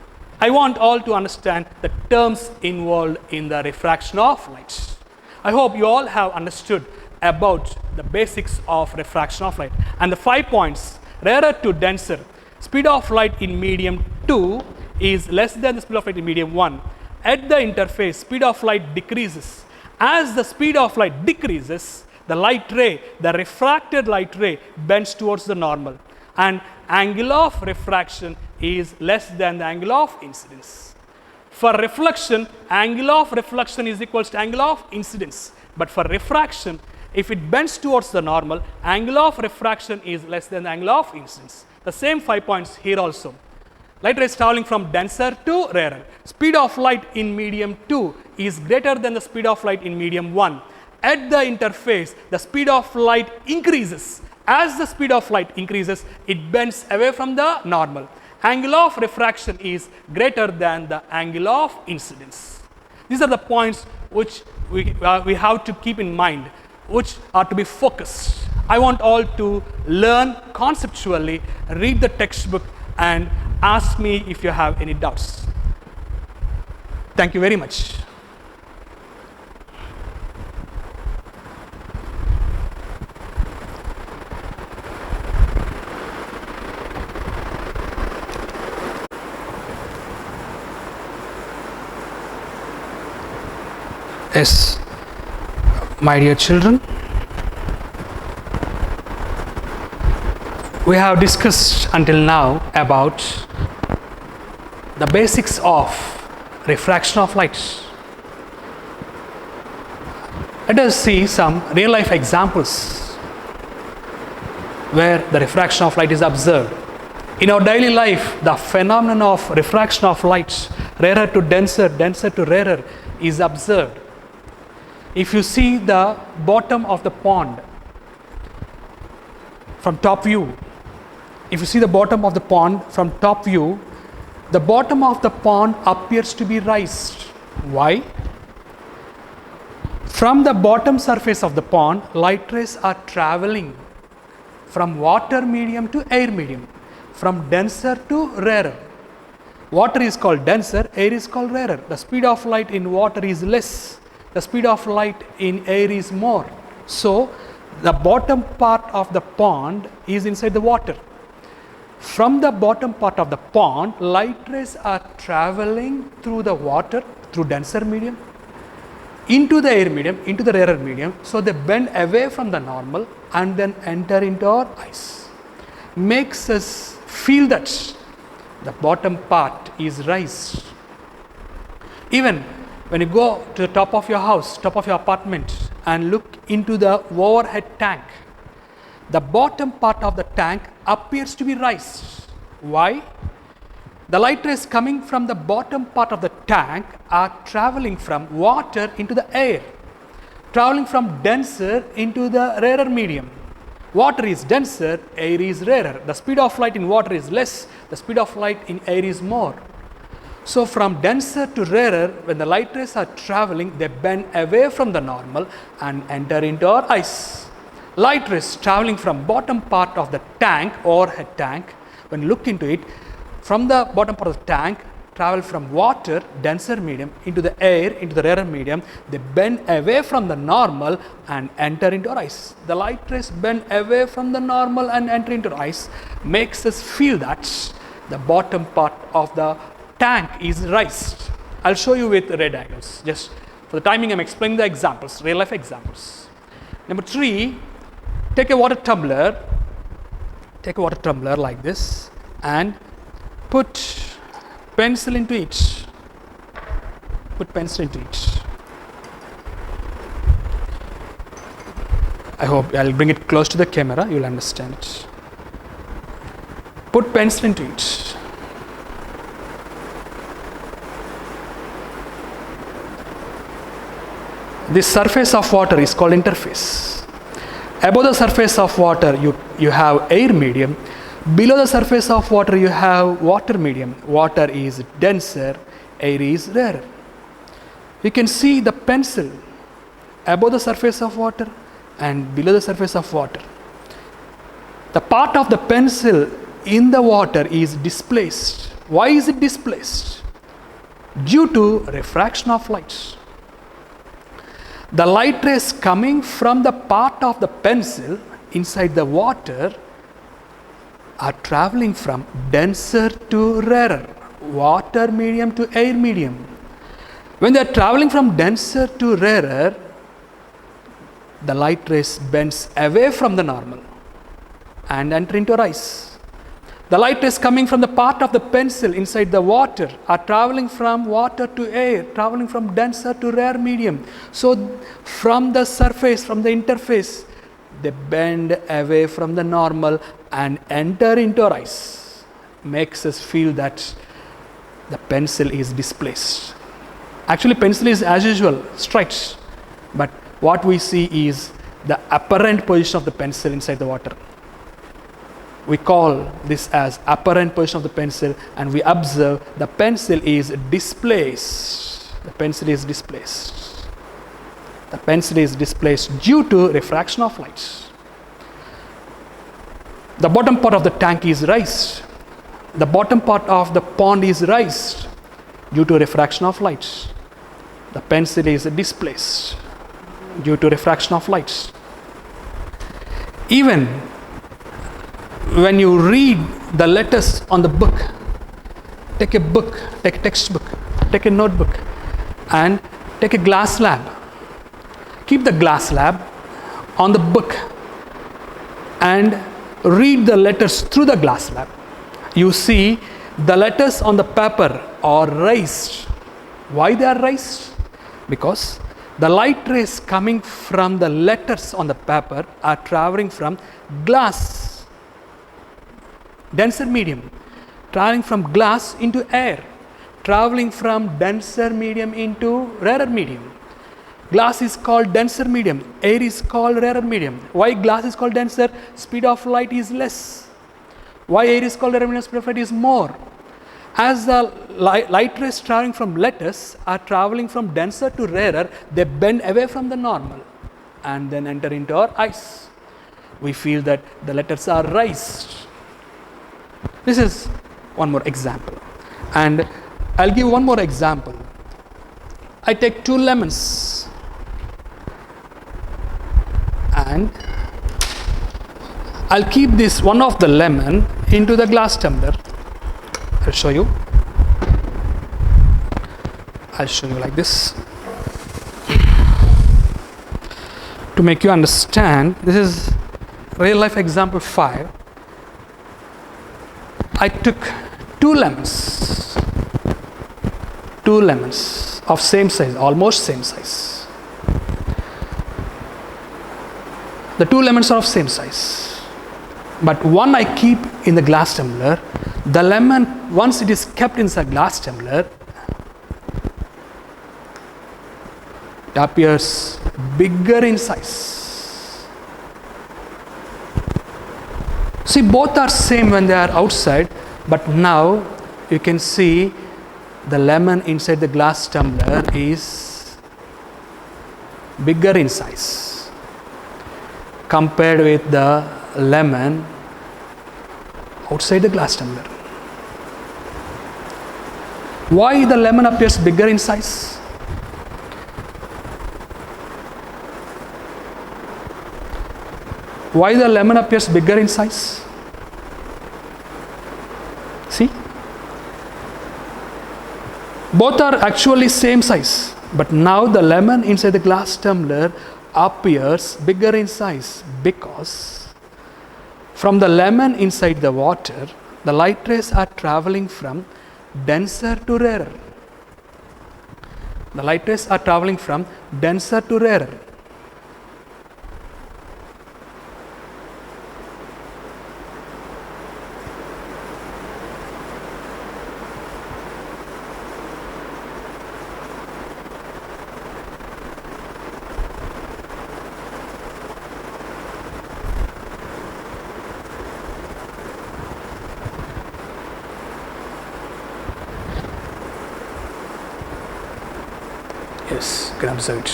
I want all to understand the terms involved in the refraction of light. I hope you all have understood about the basics of refraction of light and the 5 points. Rarer to denser, speed of light in medium 2 is less than the speed of light in medium 1. At the interface, speed of light decreases. As the speed of light decreases, the light ray, the refracted light ray, bends towards the normal, and angle of refraction is less than the angle of incidence. For reflection, angle of reflection is equals to angle of incidence. But for refraction, if it bends towards the normal, angle of refraction is less than the angle of incidence. The same 5 points here also. Light rays traveling from denser to rarer. Speed of light in medium 2 is greater than the speed of light in medium 1. At the interface, the speed of light increases. As the speed of light increases, it bends away from the normal. Angle of refraction is greater than the angle of incidence. These are the points which we have to keep in mind, which are to be focused. I want all to learn conceptually, read the textbook, and ask me if you have any doubts. Thank you very much. Yes, my dear children, we have discussed until now about the basics of refraction of light. Let us see some real life examples where the refraction of light is observed. In our daily life, the phenomenon of refraction of light, rarer to denser, denser to rarer, is observed. If you see the bottom of the pond from top view, if you see the bottom of the pond from top view, the bottom of the pond appears to be raised. Why? From the bottom surface of the pond, light rays are traveling from water medium to air medium, from denser to rarer. Water is called denser, air is called rarer. The speed of light in water is less. The speed of light in air is more. So, the bottom part of the pond is inside the water. From the bottom part of the pond, light rays are traveling through the water, through denser medium, into the air medium, into the rarer medium. So, they bend away from the normal and then enter into our eyes. Makes us feel that the bottom part is raised. Even when you go to the top of your house, top of your apartment, and look into the overhead tank, the bottom part of the tank appears to be raised. Why? The light rays coming from the bottom part of the tank are traveling from water into the air, traveling from denser into the rarer medium. Water is denser, air is rarer. The speed of light in water is less, the speed of light in air is more. So, from denser to rarer, when the light rays are traveling, they bend away from the normal and enter into our eyes. Light rays traveling from bottom part of the tank, overhead tank, when you look into it, from the bottom part of the tank, travel from water, denser medium, into the air, into the rarer medium, they bend away from the normal and enter into our eyes. The light rays bend away from the normal and enter into our eyes, makes us feel that the bottom part of the tank is raised. I'll show you with ray diagrams. Just for the timing, I'm explaining the examples, real life examples. Number 3, take a water tumbler like this, and put pencil into it. Put pencil into it. I hope I'll bring it close to the camera, you'll understand it. Put pencil into it. This surface of water is called interface. Above the surface of water, you have air medium. Below the surface of water, you have water medium. Water is denser, air is rarer. You can see the pencil above the surface of water and below the surface of water. The part of the pencil in the water is displaced. Why is it displaced? Due to refraction of light. The light rays coming from the part of the pencil inside the water are traveling from denser to rarer, water medium to air medium. When they are traveling from denser to rarer, the light rays bends away from the normal and enter into our eyes. The light rays coming from the part of the pencil inside the water are traveling from water to air, traveling from denser to rare medium. So from the surface, from the interface, they bend away from the normal and enter into our eyes. Makes us feel that the pencil is displaced. Actually, pencil is as usual, straight. But what we see is the apparent position of the pencil inside the water. We call this as apparent position of the pencil, and we observe the pencil is displaced. The pencil is displaced. The pencil is displaced due to refraction of light. The bottom part of the tank is raised. The bottom part of the pond is raised due to refraction of light. The pencil is displaced due to refraction of light. Even when you read the letters on the book, take a book, take a textbook, take a notebook, and take a glass slab. Keep the glass slab on the book and read the letters through the glass slab. You see the letters on the paper are raised. Why they are raised? Because the light rays coming from the letters on the paper are traveling from glass, denser medium, traveling from glass into air, traveling from denser medium into rarer medium. Glass is called denser medium, air is called rarer medium. Why glass is called denser? Speed of light is less. Why air is called rarer medium? Speed of light is more. As the light rays traveling from letters are traveling from denser to rarer, they bend away from the normal and then enter into our eyes. We feel that the letters are raised. This is one more example, and I'll give one more example. I take 2 lemons and I'll keep this one of the lemon into the glass tumbler. I'll show you. I'll show you like this to make you understand. This is real life example 5. I took 2 lemons of same size, almost same size. The 2 lemons are of same size, but one I keep in the glass tumbler. The lemon, once it is kept inside glass tumbler, it appears bigger in size. See, both are same when they are outside, but now you can see the lemon inside the glass tumbler is bigger in size compared with the lemon outside the glass tumbler. Why the lemon appears bigger in size? Why the lemon appears bigger in size? See? Both are actually same size, but now the lemon inside the glass tumbler appears bigger in size because from the lemon inside the water, The light rays are traveling from denser to rarer. The light rays are traveling from denser to rarer. Yes, you can observe it.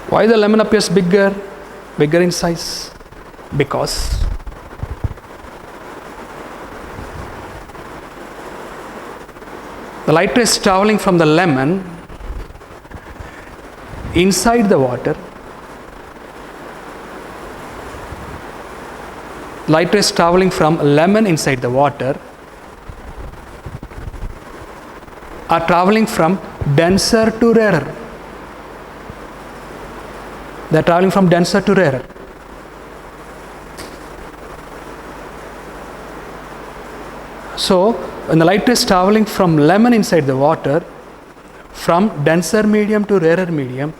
Why the lemon appears bigger in size? Because the light rays traveling from the lemon inside the water, light rays traveling from lemon inside the water are traveling from denser to rarer. They are traveling from denser to rarer. So, when the light is traveling from lemon inside the water, from denser medium to rarer medium,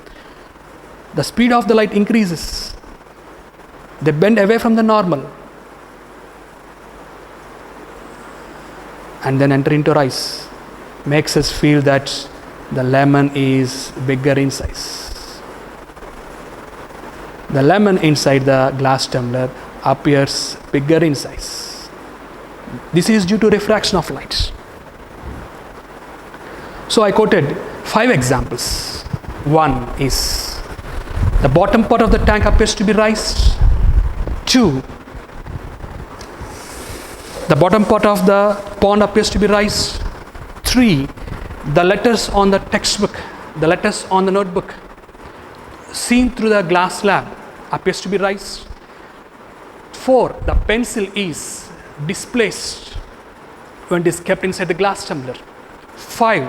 the speed of the light increases. They bend away from the normal and then enter into rise. Makes us feel that the lemon is bigger in size. The lemon inside the glass tumbler appears bigger in size. This is due to refraction of light. So I quoted 5 examples. One is the bottom part of the tank appears to be raised. 2, the bottom part of the pond appears to be raised. 3, the letters on the textbook, the letters on the notebook seen through the glass slab appears to be raised. 4, the pencil is displaced when it is kept inside the glass tumbler. 5,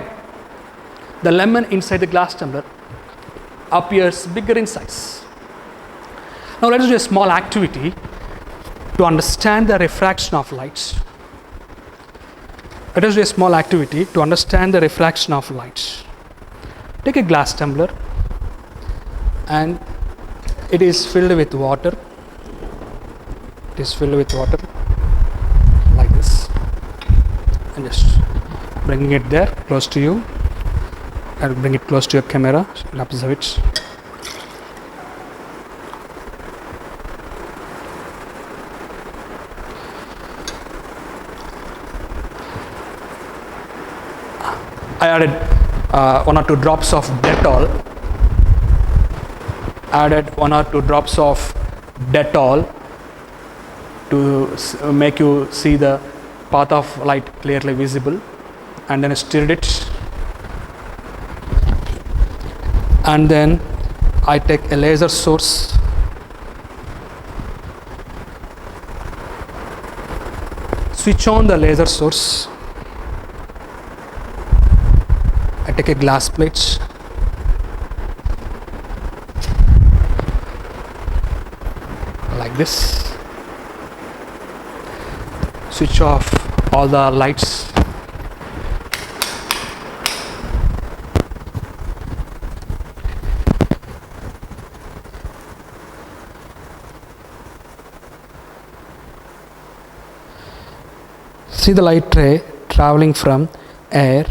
the lemon inside the glass tumbler appears bigger in size. Now let us do a small activity to understand the refraction of light. Let us do a small activity to understand the refraction of light. Take a glass tumbler and it is filled with water. It is filled with water like this, and just bringing it there close to you. I'll bring it close to your camera and observe it. I added 1 or 2 drops of Dettol. Added 1 or 2 drops of Dettol to make you see the path of light clearly visible, and then I stirred it, and then I take a laser source, switch on the laser source. I take a glass plate, like this, switch off all the lights, see the light ray traveling from air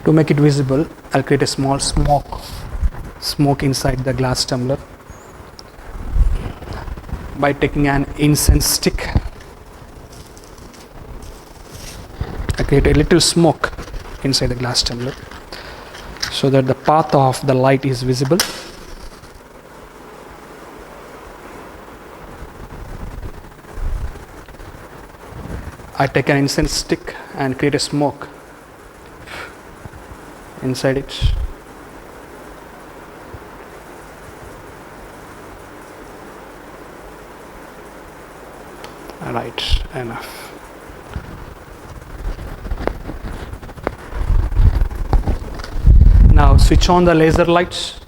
to make it visible. I'll create a small smoke inside the glass tumbler by taking an incense stick. I create a little smoke inside the glass tumbler so that the path of the light is visible. I take an incense stick and create a smoke inside it. Right, enough. Now Now switch on the laser lights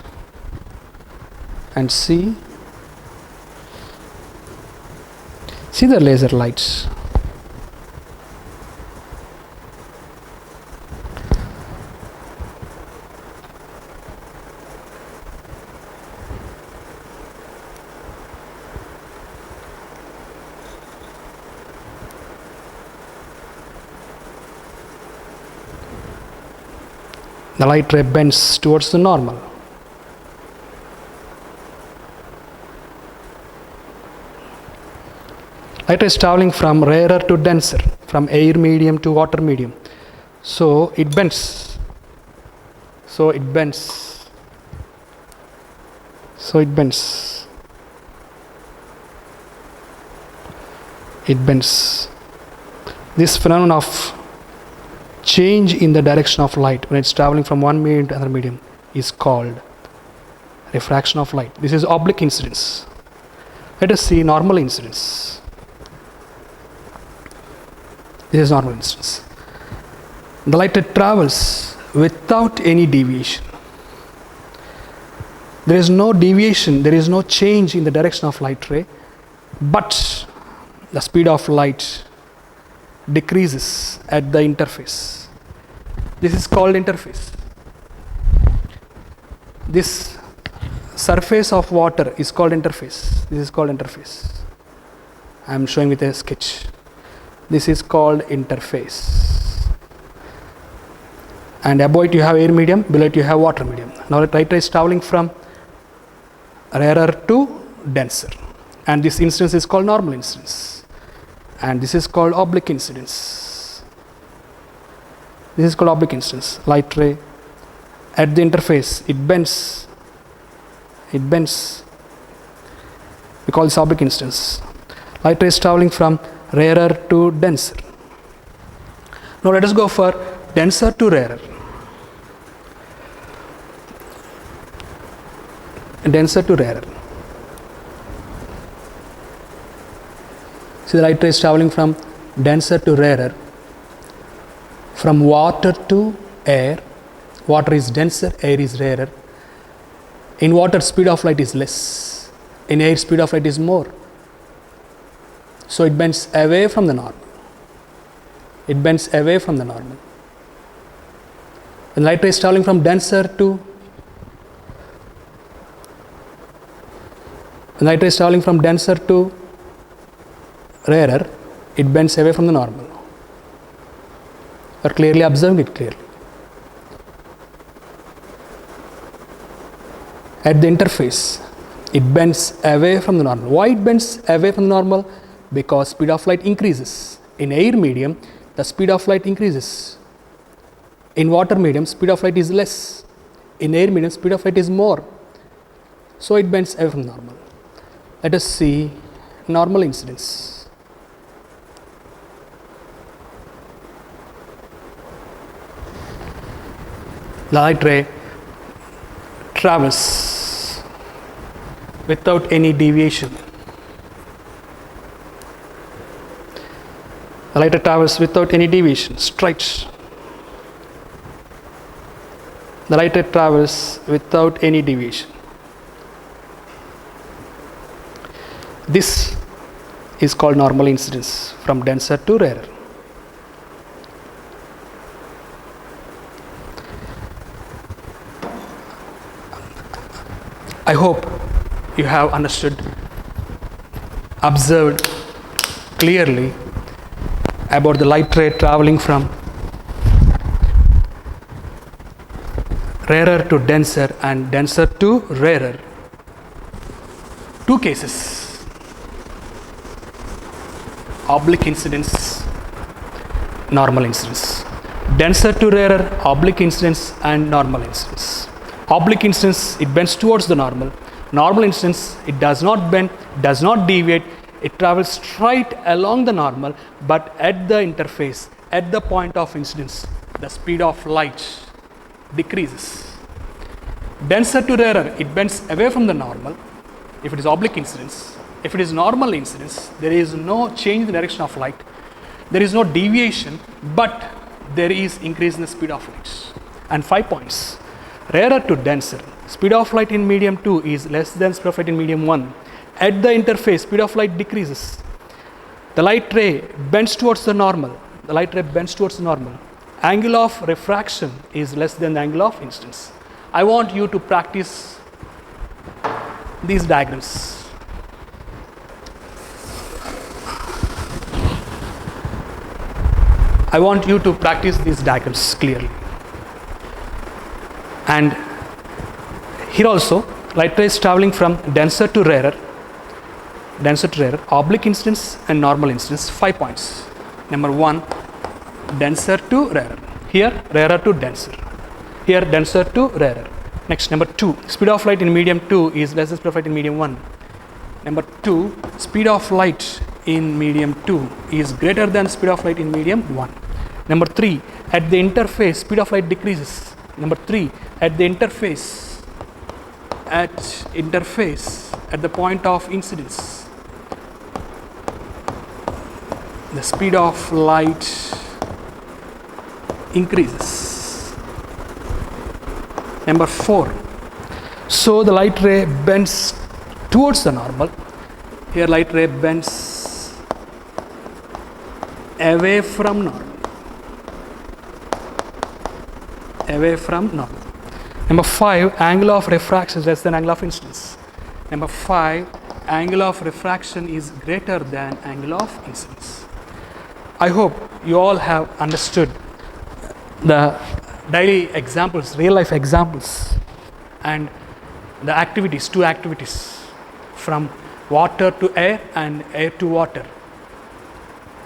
and see the laser lights. The light ray bends towards the normal. Light ray is traveling from rarer to denser, from air medium to water medium. So it bends. So it bends. So it bends. It bends. This phenomenon of change in the direction of light when it's traveling from one medium to another medium is called refraction of light. This is oblique incidence. Let us see normal incidence. This is normal incidence. The light travels without any deviation. There is no deviation, there is no change in the direction of light ray, but the speed of light decreases at the interface. This is called interface. This surface of water is called interface. This is called interface. I am showing with a sketch. This is called interface. And above it you have air medium, below it you have water medium. Now the light ray is traveling from rarer to denser. And this incidence is called normal incidence. And this is called oblique incidence. This is called oblique incidence. Light ray at the interface, it bends. It bends. We call this oblique incidence. Light ray is traveling from rarer to denser. Now let us go for denser to rarer. Denser to rarer. See, the light ray is traveling from denser to rarer, from water to air. Water is denser, air is rarer. In water, speed of light is less. In air, speed of light is more. So it bends away from the normal. It bends away from the normal. When light ray is traveling from denser to rarer, it bends away from the normal. You are clearly observing it clearly. At the interface, it bends away from the normal. Why it bends away from the normal? Because speed of light increases. In air medium, the speed of light increases. In water medium, speed of light is less. In air medium, speed of light is more. So it bends away from normal. Let us see normal incidence. The light ray travels without any deviation. The light ray travels without any deviation, straight. The light ray travels without any deviation. This is called normal incidence from denser to rarer. I hope you have understood, observed clearly about the light ray traveling from rarer to denser and denser to rarer. Two cases: oblique incidence, normal incidence. Denser to rarer, oblique incidence and normal incidence. Oblique incidence, it bends towards the normal. Normal incidence, it does not bend, does not deviate, it travels straight along the normal, but at the interface, at the point of incidence, the speed of light decreases. Denser to rarer, it bends away from the normal if it is oblique incidence. If it is normal incidence, there is no change in the direction of light, there is no deviation, but there is increase in the speed of light. And 5 points. rarer to denser. Speed of light in medium 2 is less than speed of light in medium 1. At the interface, speed of light decreases. The light ray bends towards the normal. The light ray bends towards the normal. Angle of refraction is less than the angle of incidence. I want you to practice these diagrams. I want you to practice these diagrams clearly. And here also, light ray is traveling from denser to rarer, oblique incidence and normal incidence, 5 points. Number 1, denser to rarer. Here, rarer to denser. Here, denser to rarer. Next, number 2, speed of light in medium 2 is less than speed of light in medium 1. Number 2, speed of light in medium 2 is greater than speed of light in medium 1. Number 3, at the interface, speed of light decreases. Number 3, at the interface, at the point of incidence, the speed of light increases. Number 4, so the light ray bends towards the normal. Here light ray bends away from normal. Number 5, angle of refraction is less than angle of incidence. Number 5, angle of refraction is greater than angle of incidence. I hope you all have understood the daily examples, real life examples, and the activities, 2 activities, from water to air and air to water.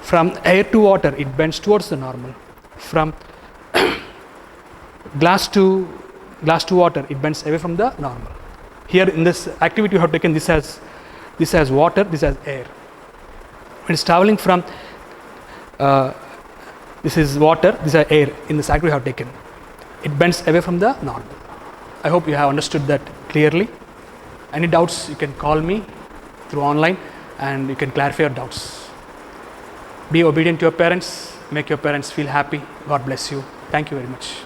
From air to water, it bends towards the normal. From glass to water, it bends away from the normal. Here in this activity you have taken, this as water, this as air. When it's traveling from this is water, this is air. In this activity you have taken, it bends away from the normal. I hope you have understood that clearly. Any doubts, you can call me through online and you can clarify your doubts. Be obedient to your parents, make your parents feel happy. God bless you. Thank you very much.